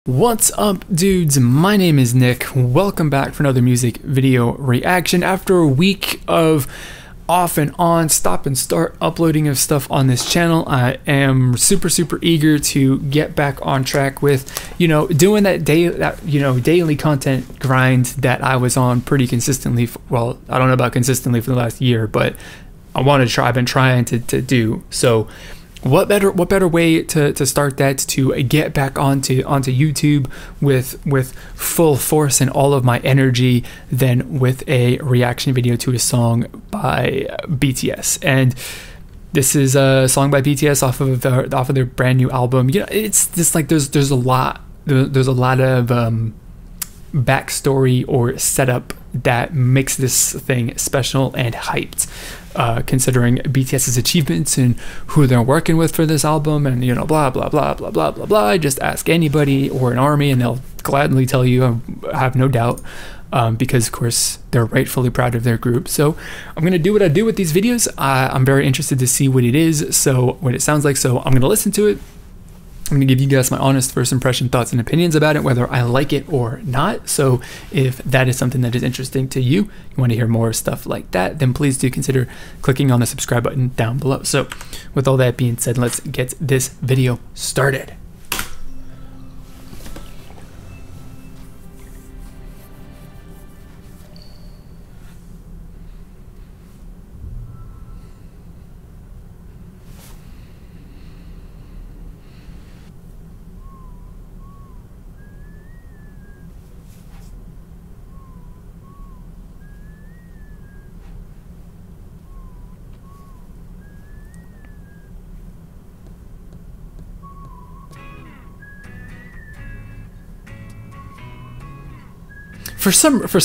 What's up, dudes? My name is Nick. Welcome back for another music video reaction. After a week of off and on, stop and start uploading of stuff on this channel, I am super eager to get back on track with, doing that daily content grind that I was on pretty consistently. Well, I don't know about consistently for the last year, but I want to try. I've been trying to do so. What better way to start that, to get back onto YouTube with full force and all of my energy than with a reaction video to a song by BTS. And this is a song by BTS off of their brand new album. It's just like there's a lot of backstory or setup that makes this thing special and hyped, considering BTS's achievements and who they're working with for this album, and blah blah blah blah blah blah blah. Just ask anybody or an army and they'll gladly tell you, I have no doubt, because of course they're rightfully proud of their group. So I'm gonna do what I do with these videos. I'm very interested to see what it is, so what it sounds like, so I'm gonna listen to it. I'm going to give you guys my honest first impression, thoughts, and opinions about it, whether I like it or not. So if that is something that is interesting to you, you want to hear more stuff like that, then please do consider clicking on the subscribe button down below. So with all that being said, let's get this video started.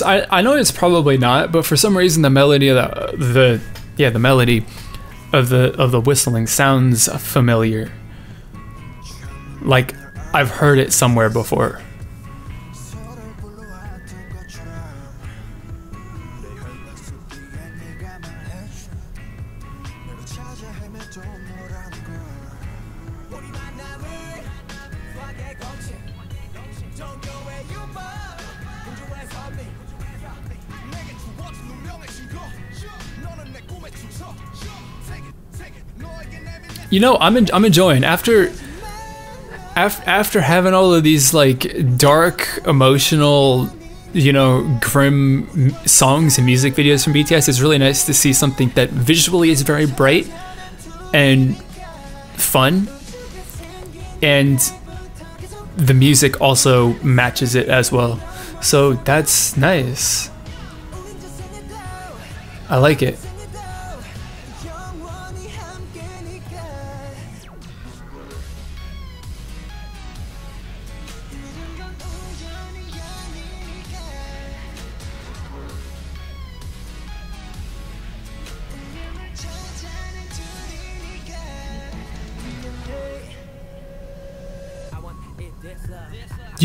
I know it's probably not, but for some reason the melody of the melody of the whistling sounds familiar. Like I've heard it somewhere before. I'm enjoying after having all of these like dark, emotional, grim songs and music videos from BTS. It's really nice to see something that visually is very bright and fun, and the music also matches it as well. So that's nice. I like it.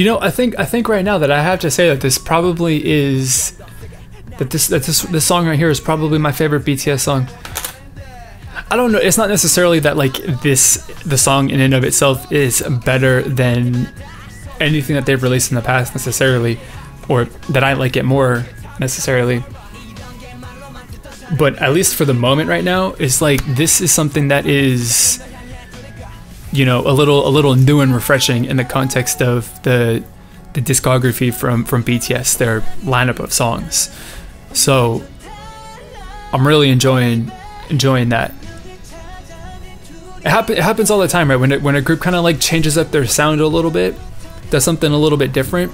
I think right now that I have to say that this probably is this song right here is probably my favorite BTS song. I don't know, it's not necessarily that like the song in and of itself is better than anything that they've released in the past necessarily, or that I like it more necessarily. But at least for the moment right now, it's like this is something that is a little new and refreshing in the context of the discography from BTS, their lineup of songs. So I'm really enjoying that. It happens all the time, right? When a group kind of like changes up their sound a little bit, does something a little bit different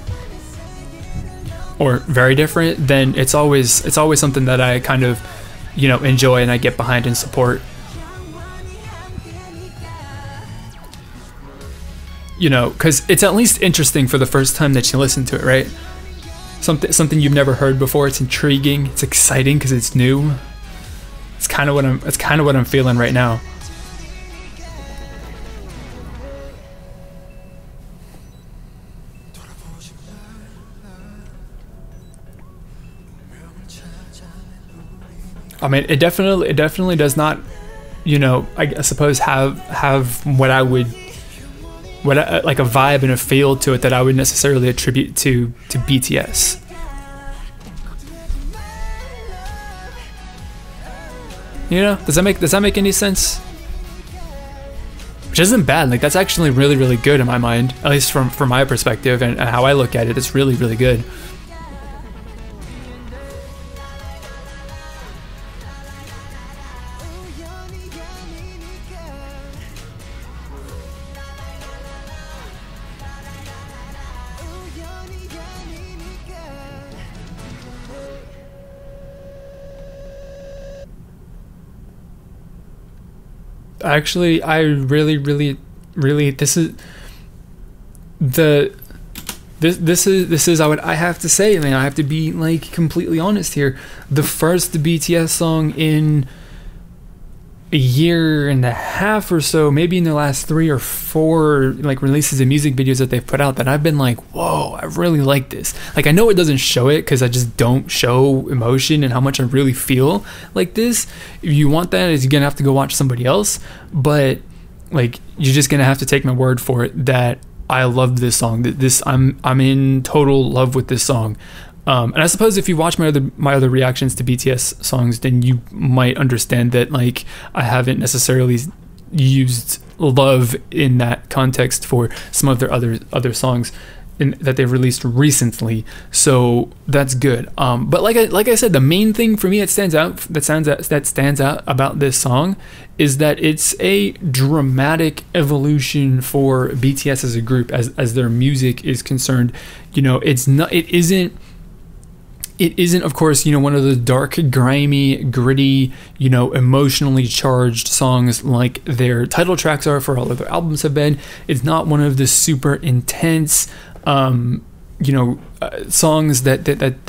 or very different, then it's always something that I kind of enjoy and I get behind and support. Because it's at least interesting for the first time that you listen to it, right? Something you've never heard before. It's intriguing. It's exciting because it's new. It's kind of what I'm feeling right now. I mean, it definitely does not, I suppose have what like a vibe and a feel to it that I would necessarily attribute to BTS. You know, does that make any sense? Which isn't bad. Like, that's actually really, really good in my mind, at least from my perspective and how I look at it. It's really, really good. Actually, I really this is I have to say, man, I have to be like completely honest here. The first BTS song in a year and a half or so, maybe in the last 3 or 4 like releases of music videos that they've put out, that I've been like, whoa, I really like this. Like, I know it doesn't show it because I just don't show emotion and how much I really feel like this. If you want that, you're gonna have to go watch somebody else, but like, you're just gonna have to take my word for it that I love this song. That I'm in total love with this song. And I suppose if you watch my other reactions to BTS songs, then you might understand that, like, I haven't necessarily used love in that context for some of their other songs that they've released recently. So that's good. But like I said, the main thing for me that stands out about this song is that it's a dramatic evolution for BTS as a group, as their music is concerned. You know, it isn't, of course, you know, one of the dark, grimy, gritty, you know, emotionally charged songs like their title tracks are for all of their albums have been. It's not one of the super intense, you know, songs that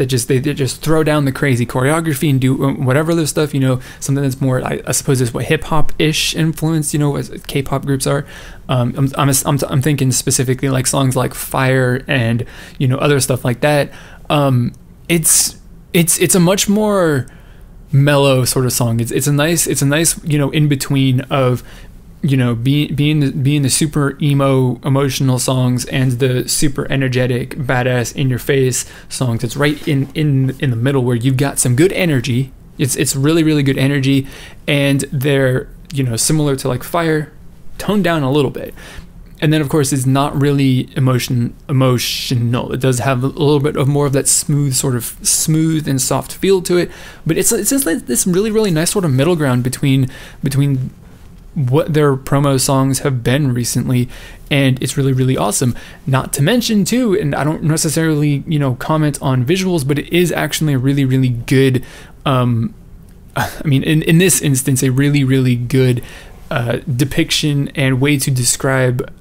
just throw down the crazy choreography and do whatever other stuff. You know, something that's more, I suppose, is what hip hop ish influence. You know, as K-pop groups are. I'm thinking specifically like songs like Fire and, you know, other stuff like that. It's a much more mellow sort of song. It's a nice, you know, in between of, you know, being the super emo emotional songs and the super energetic, badass, in your face songs. It's right in the middle where you've got some good energy. It's really good energy, and they're, you know, similar to like Fire, toned down a little bit. And then, of course, it's not really emotional. It does have a little bit of more of that smooth and soft feel to it. But it's just like this really nice sort of middle ground between what their promo songs have been recently, and it's really awesome. Not to mention too, and I don't necessarily, you know, comment on visuals, but it is actually a really good. I mean, in this instance, a really good depiction and way to describe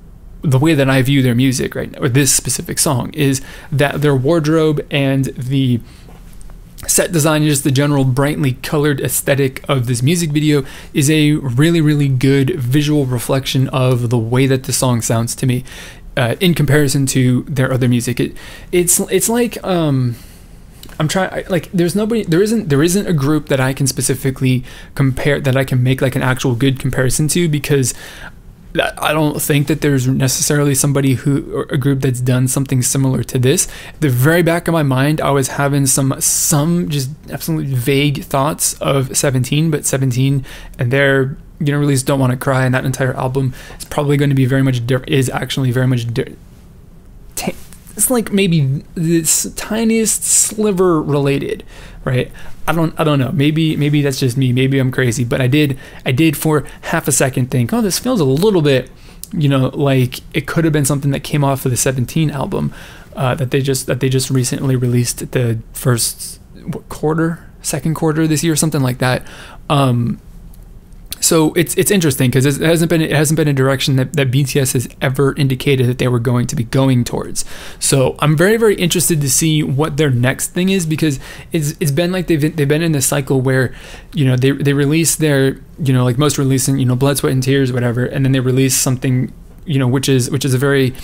the way that I view their music right now, or this specific song, is that their wardrobe and the set design and just the general brightly colored aesthetic of this music video is a really good visual reflection of the way that the song sounds to me, in comparison to their other music. It's like I'm trying, like, there isn't a group that I can specifically compare, that I can make like an actual good comparison to, because I don't think that there's necessarily somebody or a group that's done something similar to this. At the very back of my mind, I was having some just absolutely vague thoughts of 17, but 17 and their, you know, release Don't Want to Cry, and that entire album is probably going to be very much different. It's like maybe this tiniest sliver related, right? I don't know. Maybe that's just me. Maybe I'm crazy, but I did for half a second think, oh, this feels a little bit, you know, like it could have been something that came off of the 17 album that they just recently released at the second quarter this year, something like that. So it's interesting because it hasn't been a direction that BTS has ever indicated that they were going to be going towards. So I'm very interested to see what their next thing is, because it's been like they've been in this cycle where, you know, they release their, you know, like most releasing, you know, Blood, Sweat and Tears, whatever, and then they release something, you know, which is a very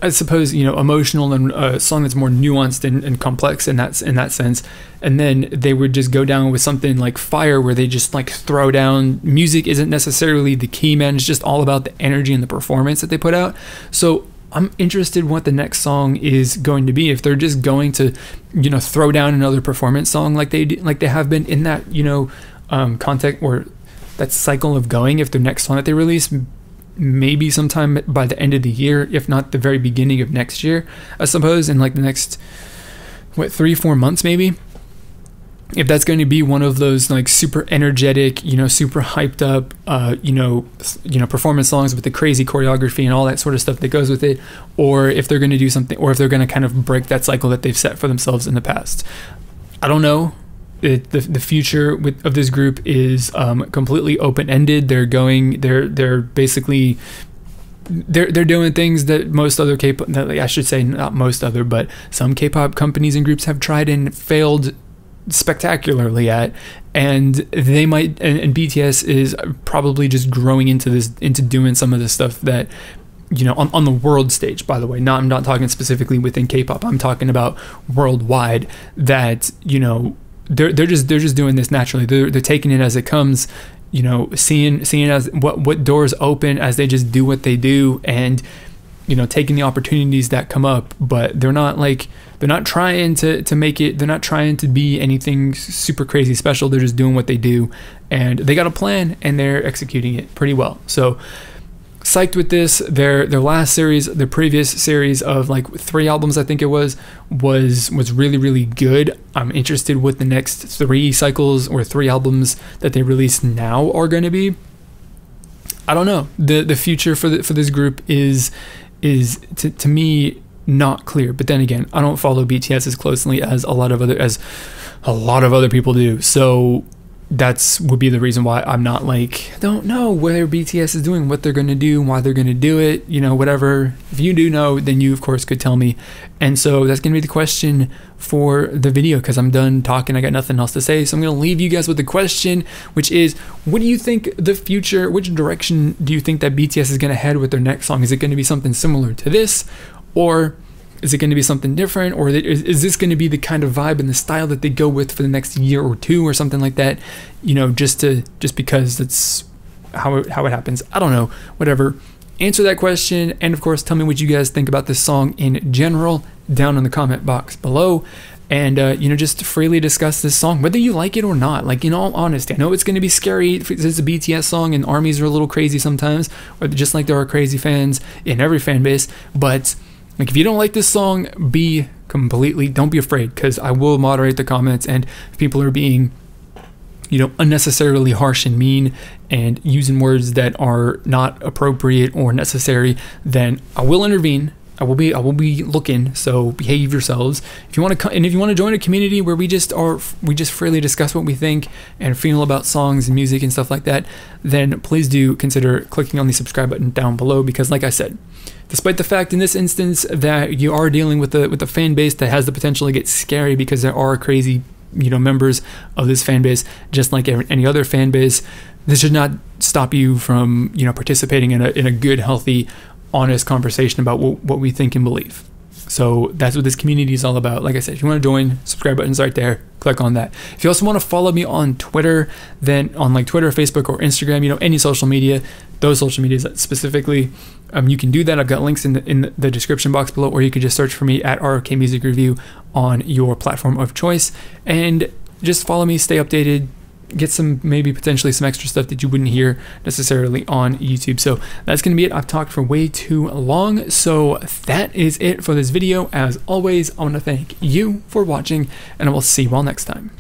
I suppose, emotional, and a song that's more nuanced and complex in that sense. And then they would just go down with something like Fire, where they just like throw down. Music isn't necessarily the key, man. It's just all about the energy and the performance that they put out. So I'm interested what the next song is going to be. If they're just going to, throw down another performance song like they have been in that, context or that cycle of going. If the next song that they release, maybe sometime by the end of the year, if not the very beginning of next year, I suppose, in like the next 3-4 months maybe. If that's going to be one of those like super energetic, super hyped up, performance songs with the crazy choreography and all that sort of stuff that goes with it, or if they're going to do something, or if they're going to kind of break that cycle that they've set for themselves in the past. I don't know. The future of this group is completely open-ended. They're basically they're doing things that most other K-pop, I should say not most other, but some K-pop companies and groups have tried and failed spectacularly at, and they might, and BTS is probably just growing into doing some of the stuff that, on the world stage, by the way. I'm not talking specifically within K-pop. I'm talking about worldwide, that, they're just doing this naturally. They're taking it as it comes, seeing as what doors open as they just do what they do, and taking the opportunities that come up. But they're not trying to make it, they're not trying to be anything super crazy special. They're just doing what they do, and they got a plan and they're executing it pretty well. So psyched with this. Their last series, the previous series of like 3 albums, I think it was really, really good. I'm interested what the next 3 cycles or 3 albums that they release now are going to be. I don't know. The future for this group is to me not clear. But then again, I don't follow BTS as closely as a lot of other people do. So that's would be the reason why I'm not don't know where BTS is doing, what they're going to do, why they're going to do it, whatever. If you do know, then you of course could tell me. And so that's going to be the question for the video, because I'm done talking. I got nothing else to say. So I'm going to leave you guys with the question, which is, what do you think the future, which direction do you think that BTS is going to head with their next song? Is it going to be something similar to this, or is it going to be something different, or is this going to be the kind of vibe and the style that they go with for the next year or 2 or something like that? Just because that's how it happens. I don't know. Whatever. Answer that question, and of course, tell me what you guys think about this song in general down in the comment box below. And just freely discuss this song, whether you like it or not. In all honesty, I know it's going to be scary. It's a BTS song, and armies are a little crazy sometimes, or just like there are crazy fans in every fan base. But if you don't like this song, don't be afraid, because I will moderate the comments, and if people are being unnecessarily harsh and mean and using words that are not appropriate or necessary, then I will intervene. I will be looking, so behave yourselves. If you want to join a community where we just freely discuss what we think and feel about songs and music and stuff like that, then please do consider clicking on the subscribe button down below, because like I said, despite the fact in this instance that you are dealing with a fan base that has the potential to get scary, because there are crazy members of this fan base, just like any other fan base, this should not stop you from participating in a good, healthy, honest conversation about what we think and believe. So that's what this community is all about. Like I said, if you want to join, subscribe button's right there. Click on that. If you also want to follow me on Twitter, then on Twitter, Facebook, or Instagram, any social media, those social medias specifically, you can do that. I've got links in the description box below, or you could just search for me at ROK Music Review on your platform of choice, and just follow me, stay updated, get maybe potentially some extra stuff that you wouldn't hear necessarily on YouTube. So that's going to be it. I've talked for way too long, so that is it for this video. As always, I want to thank you for watching, and I will see you all next time.